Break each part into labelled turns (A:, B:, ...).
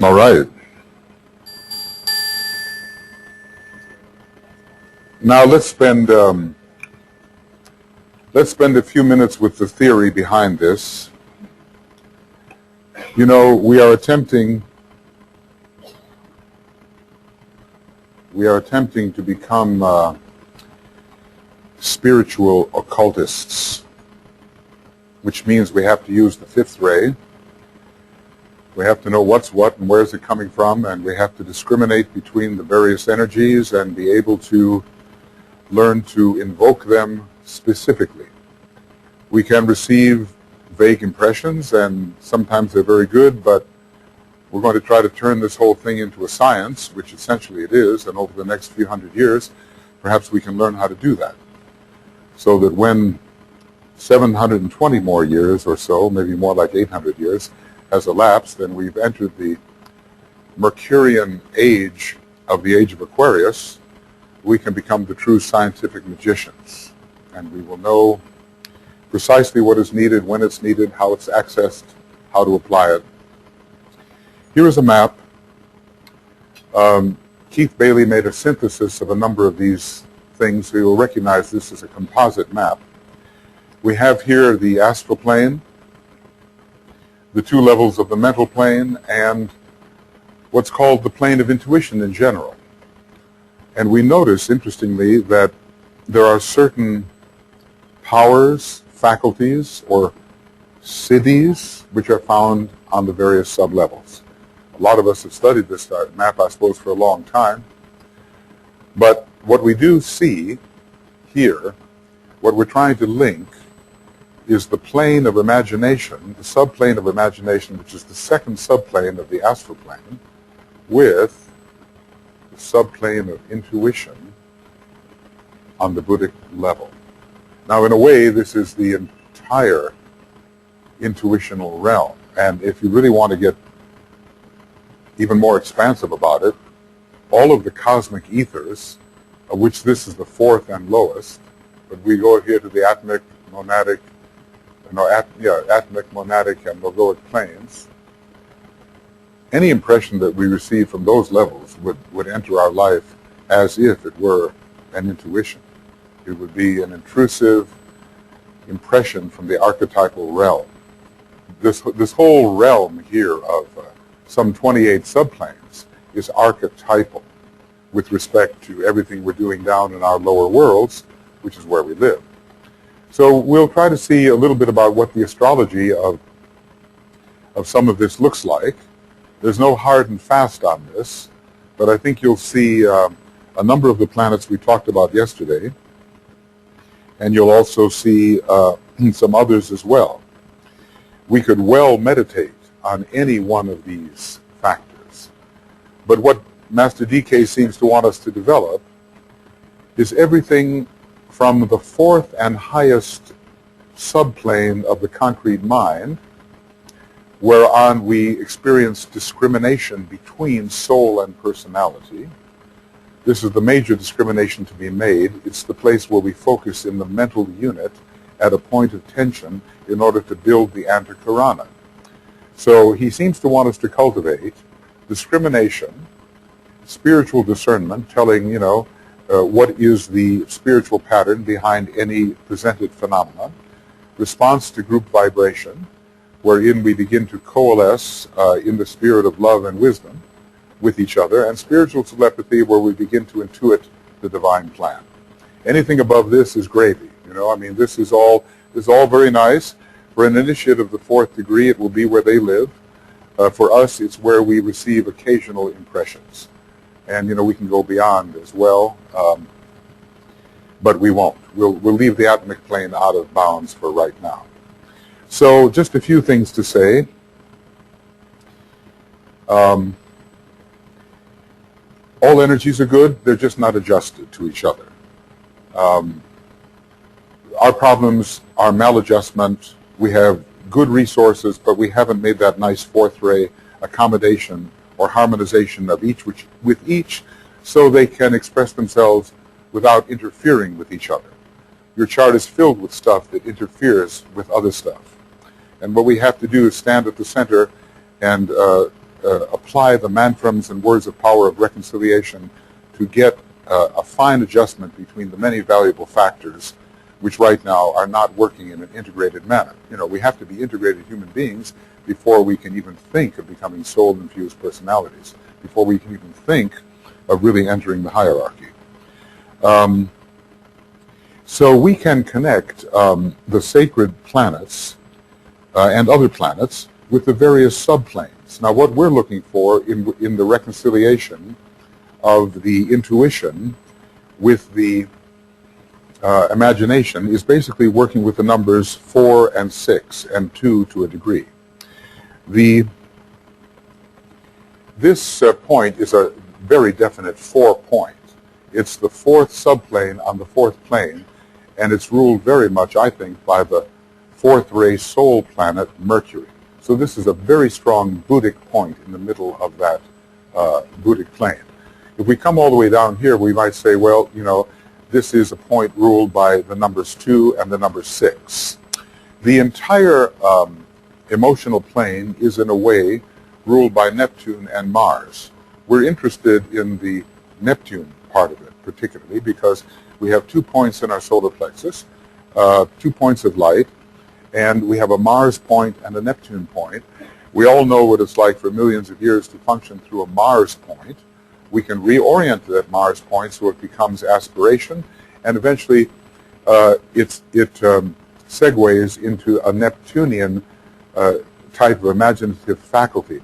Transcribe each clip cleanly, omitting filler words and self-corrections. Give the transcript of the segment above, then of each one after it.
A: All right. Now let's spend a few minutes with the theory behind this. You know, we are attempting to become spiritual occultists, which means we have to use the fifth ray. We have to know what's what and where is it coming from, and we have to discriminate between the various energies and be able to learn to invoke them specifically. We can receive vague impressions, and sometimes they're very good, but we're going to try to turn this whole thing into a science, which essentially it is, and over the next few hundred years, perhaps we can learn how to do that. So that when 720 more years or so, maybe more like 800 years, has elapsed, and we've entered the Mercurian age of the age of Aquarius, we can become the true scientific magicians. And we will know precisely what is needed, when it's needed, how it's accessed, how to apply it. Here is a map. Keith Bailey made a synthesis of a number of these things, so you'll recognize this as a composite map. We have here the astral plane, the two levels of the mental plane, and what's called the plane of intuition in general. And we notice, interestingly, that there are certain powers, faculties, or siddhis, which are found on the various sub-levels. A lot of us have studied this map, I suppose, for a long time. But what we do see here, what we're trying to link, is the plane of imagination, the subplane of imagination, which is the second subplane of the astral plane, with the subplane of intuition on the Buddhic level. Now, in a way, this is the entire intuitional realm. And if you really want to get even more expansive about it, all of the cosmic ethers, of which this is the fourth and lowest, but we go here to the atomic, monadic, monadic, and logoic planes. Any impression that we receive from those levels would enter our life as if it were an intuition. It would be an intrusive impression from the archetypal realm. This whole realm here of some 28 subplanes is archetypal with respect to everything we're doing down in our lower worlds, which is where we live. So we'll try to see a little bit about what the astrology of some of this looks like. There's no hard and fast on this, but I think you'll see a number of the planets we talked about yesterday, and you'll also see some others as well. We could well meditate on any one of these factors. But what Master DK seems to want us to develop is everything from the fourth and highest subplane of the concrete mind, whereon we experience discrimination between soul and personality. This is the major discrimination to be made. It's the place where we focus in the mental unit at a point of tension in order to build the antakarana. So he seems to want us to cultivate discrimination, spiritual discernment, telling, what is the spiritual pattern behind any presented phenomenon, response to group vibration, wherein we begin to coalesce in the spirit of love and wisdom with each other, and spiritual telepathy, where we begin to intuit the divine plan. Anything above this is gravy. This is all very nice. For an initiate of the fourth degree, it will be where they live. For us, it's where we receive occasional impressions. And, we can go beyond as well, but we won't. We'll leave the atomic plane out of bounds for right now. So just a few things to say. All energies are good. They're just not adjusted to each other. Our problems are maladjustment. We have good resources, but we haven't made that nice fourth ray accommodation or harmonization of each with each, so they can express themselves without interfering with each other. Your chart is filled with stuff that interferes with other stuff. And what we have to do is stand at the center and apply the mantrams and words of power of reconciliation to get a fine adjustment between the many valuable factors which right now are not working in an integrated manner. You know, we have to be integrated human beings before we can even think of becoming soul-infused personalities, before we can even think of really entering the hierarchy. So we can connect the sacred planets and other planets with the various subplanes. Now, what we're looking for in the reconciliation of the intuition with the imagination is basically working with the numbers 4 and 6 and 2 to a degree. This point is a very definite 4 point. It's the 4th subplane on the 4th plane, and it's ruled very much, I think, by the 4th ray soul planet, Mercury. So this is a very strong Buddhic point in the middle of that Buddhic plane. If we come all the way down here, we might say, well, you know, this is a point ruled by the numbers 2 and the number 6. The entire emotional plane is, in a way, ruled by Neptune and Mars. We're interested in the Neptune part of it, particularly because we have 2 points in our solar plexus, 2 points of light, and we have a Mars point and a Neptune point. We all know what it's like for millions of years to function through a Mars point. We can reorient that Mars point so it becomes aspiration, and eventually it segues into a Neptunian type of imaginative faculty.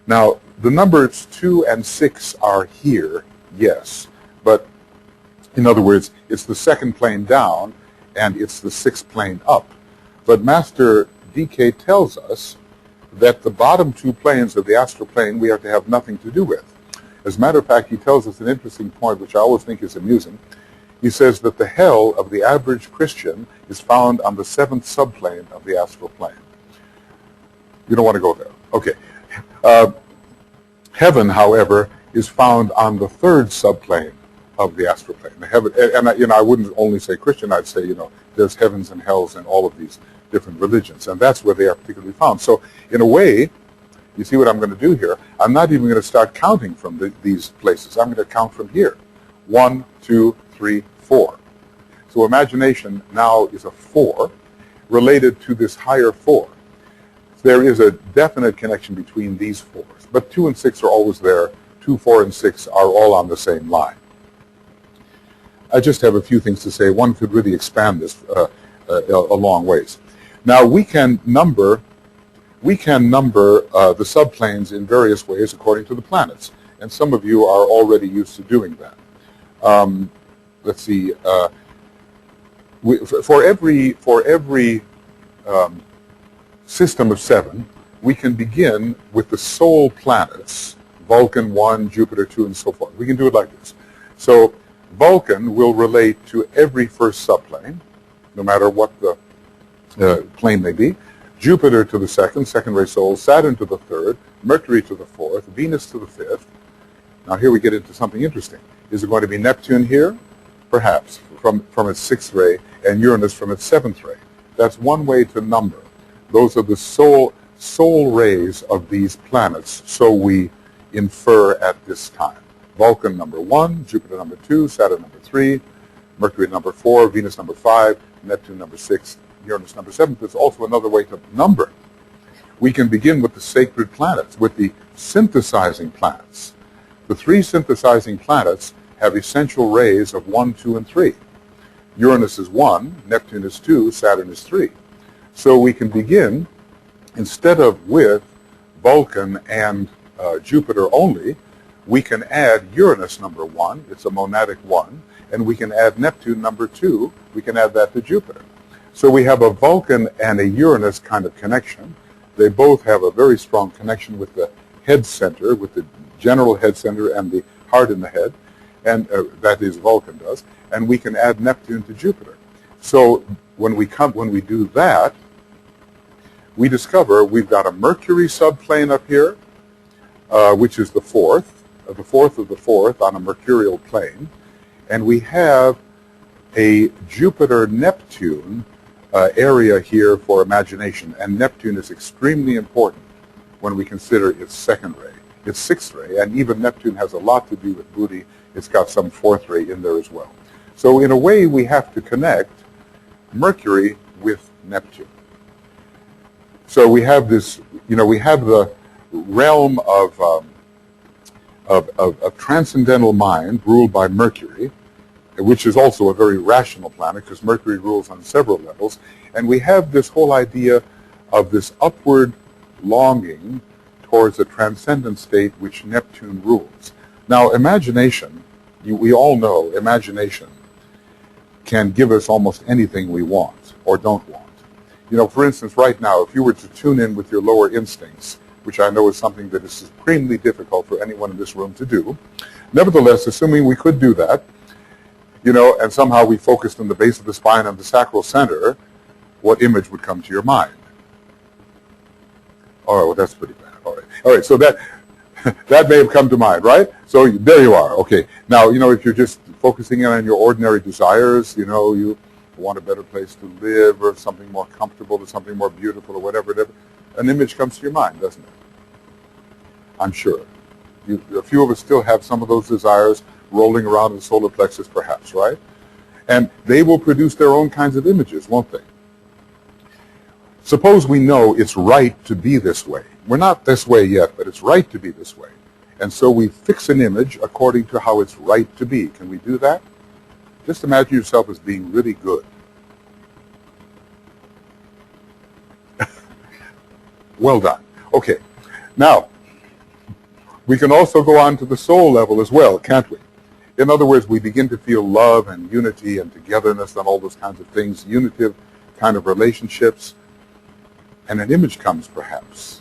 A: Now, the numbers 2 and 6 are here, yes, but in other words, it's the 2nd plane down and it's the 6th plane up. But Master DK tells us that the bottom 2 planes of the astral plane we have to have nothing to do with. As a matter of fact, he tells us an interesting point, which I always think is amusing. He says that the hell of the average Christian is found on the 7th subplane of the astral plane. You don't want to go there. Okay. Heaven, however, is found on the 3rd subplane of the astral plane. The heaven, and you know, I wouldn't only say Christian, I'd say, you know, there's heavens and hells in all of these different religions, and that's where they are particularly found. So, in a way, you see what I'm going to do here? I'm not even going to start counting from these places. I'm going to count from here. 1, 2, 3, 4. So imagination now is a 4 related to this higher 4. There is a definite connection between these 4s. But 2 and 6 are always there. 2, 4, and 6 are all on the same line. I just have a few things to say. One could really expand this a long ways. Now, we can number the subplanes in various ways according to the planets, and some of you are already used to doing that. Let's see. For every system of 7, we can begin with the soul planets, Vulcan 1, Jupiter 2, and so forth. We can do it like this. So Vulcan will relate to every first subplane, no matter what the plane may be. Jupiter to the 2nd, second ray soul, Saturn to the 3rd, Mercury to the 4th, Venus to the 5th. Now here we get into something interesting. Is it going to be Neptune here? Perhaps, from its 6th ray, and Uranus from its 7th ray. That's one way to number. Those are the soul rays of these planets, so we infer at this time. Vulcan number 1, Jupiter number 2, Saturn number 3, Mercury number 4, Venus number 5, Neptune number 6, Uranus number 7. There's also another way to number. We can begin with the sacred planets, with the synthesizing planets. The 3 synthesizing planets have essential rays of 1, 2, and 3. Uranus is 1, Neptune is 2, Saturn is 3. So we can begin, instead of with Vulcan and Jupiter only, we can add Uranus number 1, it's a monadic 1, and we can add Neptune number 2, we can add that to Jupiter. So we have a Vulcan and a Uranus kind of connection. They both have a very strong connection with the head center, with the general head center and the heart in the head, and that is Vulcan does, and we can add Neptune to Jupiter. So when we do that, we discover we've got a Mercury subplane up here, which is the 4th of the 4th on a mercurial plane, and we have a Jupiter-Neptune area here for imagination, and Neptune is extremely important when we consider its 2nd ray. it's sixth ray, and even Neptune has a lot to do with Buddhi. It's got some fourth ray in there as well. So in a way, we have to connect Mercury with Neptune. So we have this, we have the realm of transcendental mind ruled by Mercury, which is also a very rational planet because Mercury rules on several levels. And we have this whole idea of this upward longing towards a transcendent state which Neptune rules. Now, imagination, we all know imagination can give us almost anything we want or don't want. For instance, right now, if you were to tune in with your lower instincts, which I know is something that is supremely difficult for anyone in this room to do, nevertheless, assuming we could do that, and somehow we focused on the base of the spine and the sacral center, what image would come to your mind? All right, well, that's pretty bad. All right, so that may have come to mind, right? So there you are. Okay. Now, if you're just focusing in on your ordinary desires, you want a better place to live or something more comfortable or something more beautiful or whatever, an image comes to your mind, doesn't it? I'm sure. A few of us still have some of those desires rolling around in the solar plexus, perhaps, right? And they will produce their own kinds of images, won't they? Suppose we know it's right to be this way. We're not this way yet, but it's right to be this way. And so we fix an image according to how it's right to be. Can we do that? Just imagine yourself as being really good. Well done. Okay. Now, we can also go on to the soul level as well, can't we? In other words, we begin to feel love and unity and togetherness and all those kinds of things, unitive kind of relationships. And an image comes, perhaps,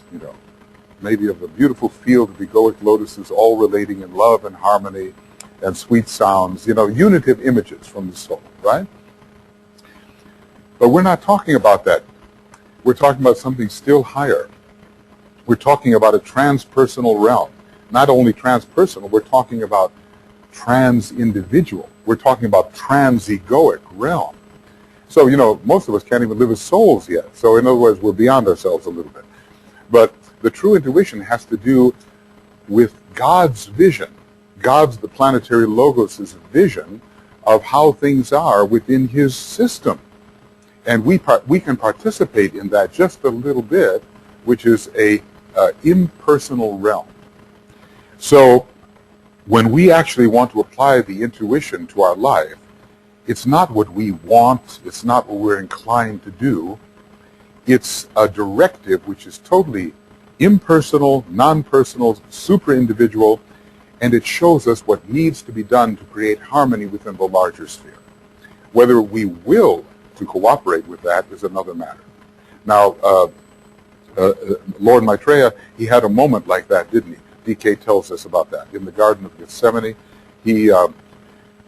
A: maybe of a beautiful field of egoic lotuses all relating in love and harmony and sweet sounds, unitive images from the soul, right? But we're not talking about that. We're talking about something still higher. We're talking about a transpersonal realm. Not only transpersonal, we're talking about trans-individual. We're talking about trans-egoic realm. So, most of us can't even live as souls yet. So, in other words, we're beyond ourselves a little bit. But the true intuition has to do with God's vision, the planetary logos' vision of how things are within his system. And we can participate in that just a little bit, which is a impersonal realm. So when we actually want to apply the intuition to our life, it's not what we want, it's not what we're inclined to do, it's a directive which is totally impersonal, non-personal, super-individual, and it shows us what needs to be done to create harmony within the larger sphere. Whether we will to cooperate with that is another matter. Now, Lord Maitreya, he had a moment like that, didn't he? DK tells us about that. In the Garden of Gethsemane, he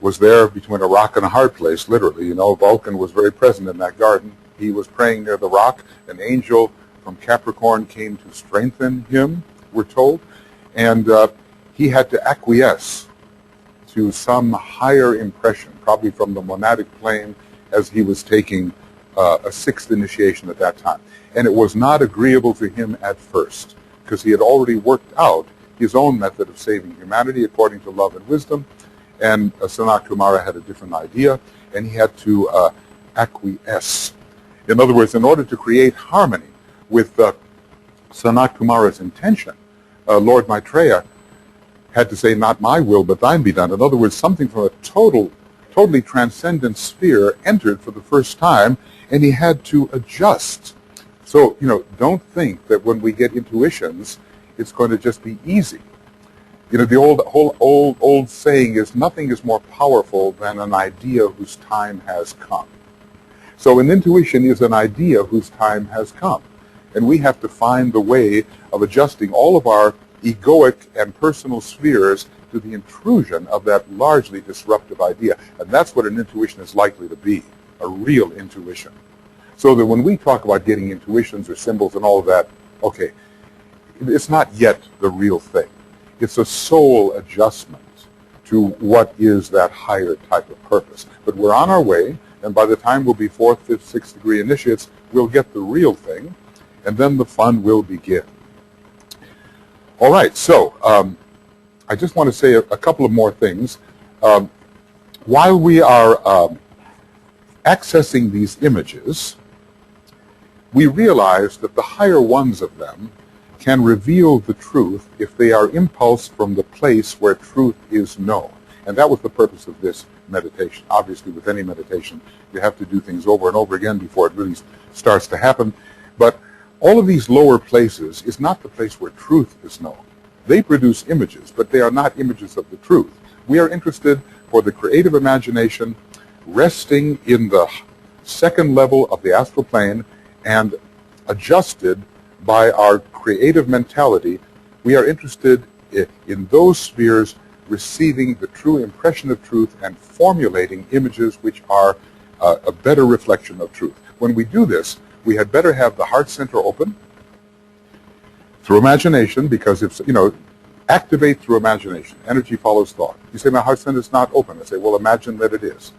A: was there between a rock and a hard place, literally. Vulcan was very present in that garden. He was praying near the rock. An angel from Capricorn came to strengthen him, we're told. And he had to acquiesce to some higher impression, probably from the monadic plane, as he was taking a sixth initiation at that time. And it was not agreeable to him at first, because he had already worked out his own method of saving humanity according to love and wisdom, and Sanat Kumara had a different idea, and he had to acquiesce. In other words, in order to create harmony with Sanat Kumara's intention, Lord Maitreya had to say, not my will, but thine be done. In other words, something from a totally transcendent sphere entered for the first time, and he had to adjust. So, don't think that when we get intuitions, it's going to just be easy. The old saying is, nothing is more powerful than an idea whose time has come. So an intuition is an idea whose time has come. And we have to find the way of adjusting all of our egoic and personal spheres to the intrusion of that largely disruptive idea. And that's what an intuition is likely to be, a real intuition. So that when we talk about getting intuitions or symbols and all of that, okay, it's not yet the real thing. It's a soul adjustment to what is that higher type of purpose. But we're on our way, and by the time we'll be 4th, 5th, 6th degree initiates, we'll get the real thing, and then the fun will begin. All right, so I just want to say a couple of more things. While we are accessing these images, we realize that the higher ones of them can reveal the truth if they are impulsed from the place where truth is known. And that was the purpose of this meditation. Obviously, with any meditation, you have to do things over and over again before it really starts to happen. But all of these lower places is not the place where truth is known. They produce images, but they are not images of the truth. We are interested for the creative imagination resting in the second level of the astral plane and adjusted by our creative mentality. We are interested in those spheres receiving the true impression of truth and formulating images which are a better reflection of truth. When we do this, we had better have the heart center open through imagination, because if, activate through imagination. Energy follows thought. You say, my heart center is not open. I say, well, imagine that it is.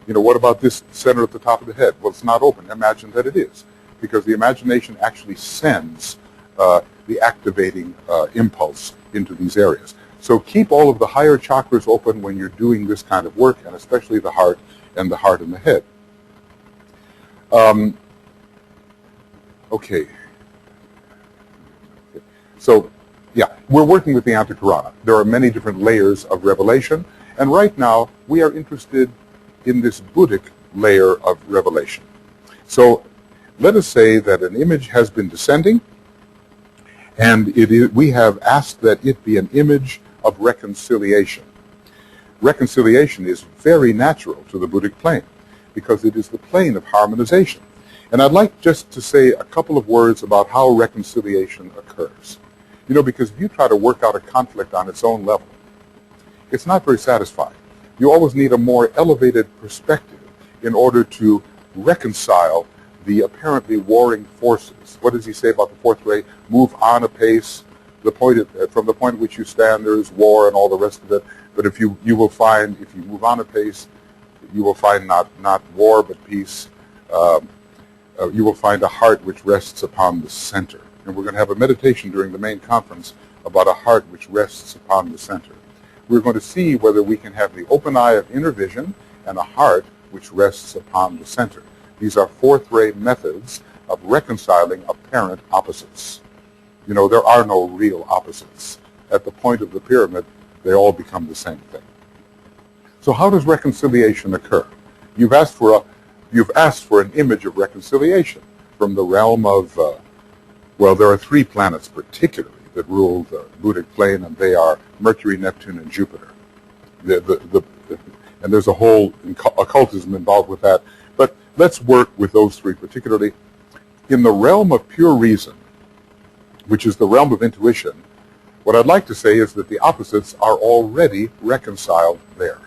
A: What about this center at the top of the head? Well, it's not open. Imagine that it is. Because the imagination actually sends the activating impulse into these areas. So keep all of the higher chakras open when you're doing this kind of work, and especially the heart and the head. Okay. So, yeah, we're working with the Antakarana. There are many different layers of revelation, and right now we are interested in this Buddhic layer of revelation. So let us say that an image has been descending, and we have asked that it be an image of reconciliation. Reconciliation is very natural to the Buddhic plane because it is the plane of harmonization. And I'd like just to say a couple of words about how reconciliation occurs. Because if you try to work out a conflict on its own level, it's not very satisfying. You always need a more elevated perspective in order to reconcile the apparently warring forces. What does he say about the fourth ray? Move on apace. From the point at which you stand, there is war and all the rest of it. But if you will find, if you move on apace, you will find not war but peace. You will find a heart which rests upon the center. And we're going to have a meditation during the main conference about a heart which rests upon the center. We're going to see whether we can have the open eye of inner vision and a heart which rests upon the center. These are fourth ray methods of reconciling apparent opposites. There are no real opposites. At the point of the pyramid, they all become the same thing. So how does reconciliation occur? You've asked for an image of reconciliation from the realm of, there are three planets particularly that rule the Buddhic plane, and they are Mercury, Neptune, and Jupiter. And there's a whole occultism involved with that. But let's work with those three particularly. In the realm of pure reason, which is the realm of intuition, what I'd like to say is that the opposites are already reconciled there.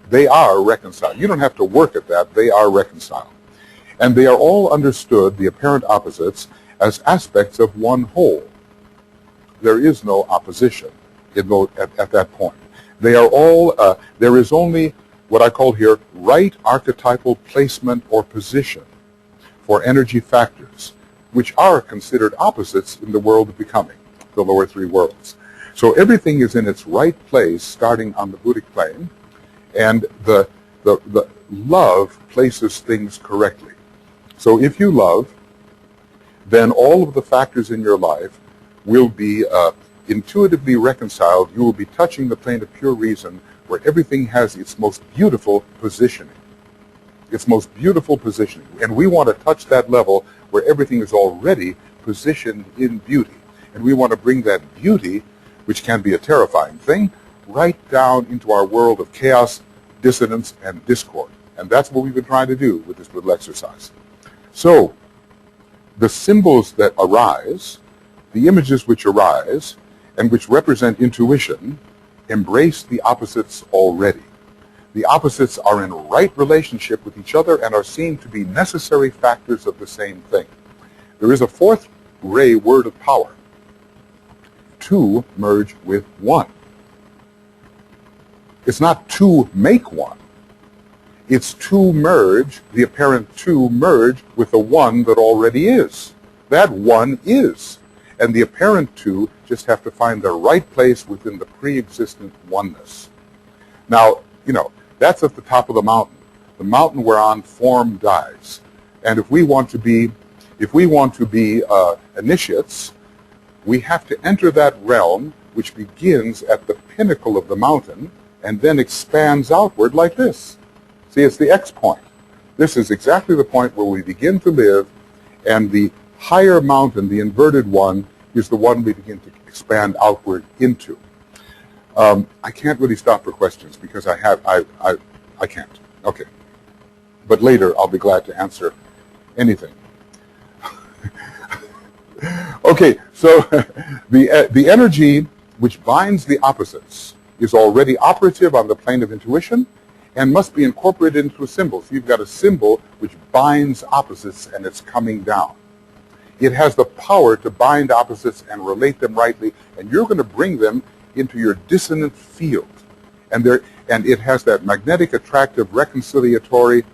A: They are reconciled. You don't have to work at that. They are reconciled. And they are all understood, the apparent opposites, as aspects of one whole. There is no opposition at that point. They are all, there is only what I call here right archetypal placement or position for energy factors, which are considered opposites in the world of becoming, the lower three worlds. So everything is in its right place starting on the Buddhic plane, and the love places things correctly. So if you love, then all of the factors in your life will be intuitively reconciled. You will be touching the plane of pure reason where everything has its most beautiful positioning. Its most beautiful positioning. And we want to touch that level where everything is already positioned in beauty. And we want to bring that beauty, which can be a terrifying thing, right down into our world of chaos, dissonance, and discord. And that's what we've been trying to do with this little exercise. So, the symbols that arise, the images which arise, and which represent intuition, embrace the opposites already. The opposites are in right relationship with each other and are seen to be necessary factors of the same thing. There is a fourth ray word of power. Two merge with one. It's not two make one. It's two merge, the apparent two merge with the one that already is. That one is. and the apparent two just have to find their right place within the pre-existent oneness. Now, that's at the top of the mountain whereon form dies. And if we want to be initiates, we have to enter that realm which begins at the pinnacle of the mountain and then expands outward like this. See, it's the X point. This is exactly the point where we begin to live, and the higher mountain, the inverted one, is the one we begin to expand outward into. I can't really stop for questions because I can't. Okay. But later I'll be glad to answer anything. Okay, so the energy which binds the opposites is already operative on the plane of intuition and must be incorporated into a symbol. So you've got a symbol which binds opposites and it's coming down. It has the power to bind opposites and relate them rightly, and you're going to bring them into your dissonant field. And it has that magnetic, attractive, reconciliatory,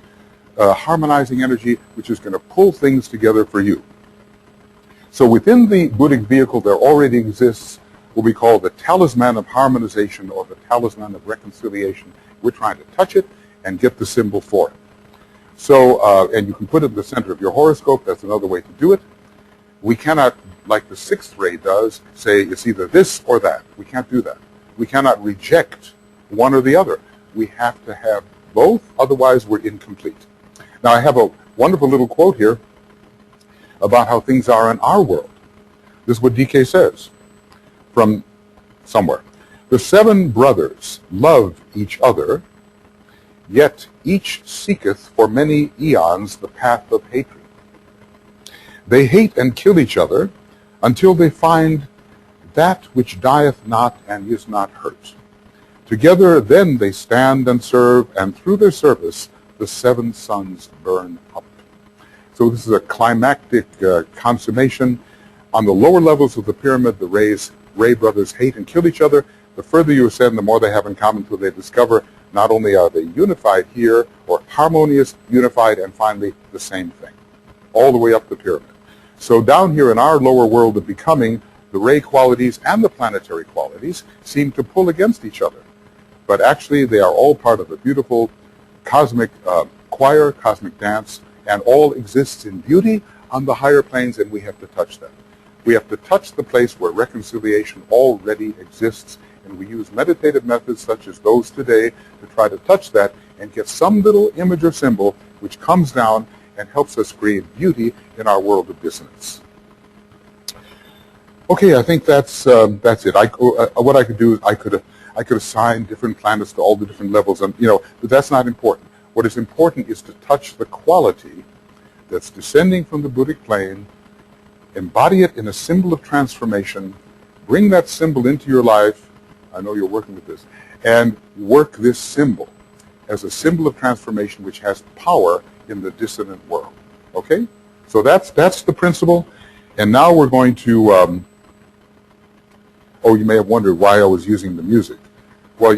A: harmonizing energy which is going to pull things together for you. So within the Buddhic vehicle there already exists what we call the talisman of harmonization or the talisman of reconciliation. We're trying to touch it and get the symbol for it. So, and you can put it in the center of your horoscope. That's another way to do it. We cannot, like the sixth ray does, say it's either this or that. We can't do that. We cannot reject one or the other. We have to have both, otherwise we're incomplete. Now I have a wonderful little quote here about how things are in our world. This is what DK says from somewhere. The 7 brothers love each other, yet each seeketh for many eons the path of hatred. They hate and kill each other until they find that which dieth not and is not hurt. Together then they stand and serve, and through their service the 7 suns burn up. So this is a climactic consummation. On the lower levels of the pyramid, the Ray brothers hate and kill each other. The further you ascend, the more they have in common until they discover not only are they unified here, or harmonious, unified, and finally the same thing, all the way up the pyramid. So down here in our lower world of becoming, the Ray qualities and the planetary qualities seem to pull against each other. But actually they are all part of a beautiful cosmic choir, cosmic dance, and all exists in beauty on the higher planes, and we have to touch them. We have to touch the place where reconciliation already exists, and we use meditative methods such as those today to try to touch that and get some little image or symbol which comes down and helps us create beauty in our world of dissonance. Okay, I think that's it. What I could do is I could assign different planets to all the different levels, and but that's not important. What is important is to touch the quality that's descending from the Buddhic plane, embody it in a symbol of transformation, bring that symbol into your life. I know you're working with this, and work this symbol as a symbol of transformation which has power in the dissonant world. Okay? So that's the principle. And now we're going to, oh, you may have wondered why I was using the music. Well,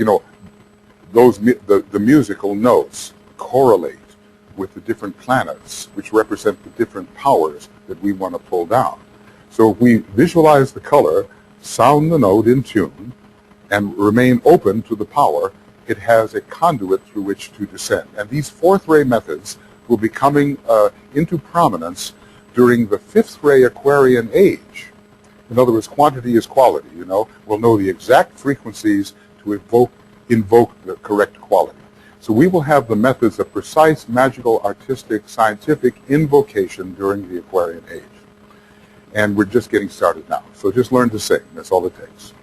A: the musical notes correlate with the different planets which represent the different powers that we want to pull down. So if we visualize the color, sound the note in tune, and remain open to the power, it has a conduit through which to descend. And these 4th ray methods will be coming into prominence during the 5th ray Aquarian age. In other words, quantity is quality, We'll know the exact frequencies to invoke the correct quality. So we will have the methods of precise, magical, artistic, scientific invocation during the Aquarian age. And we're just getting started now. So just learn to sing. That's all it takes.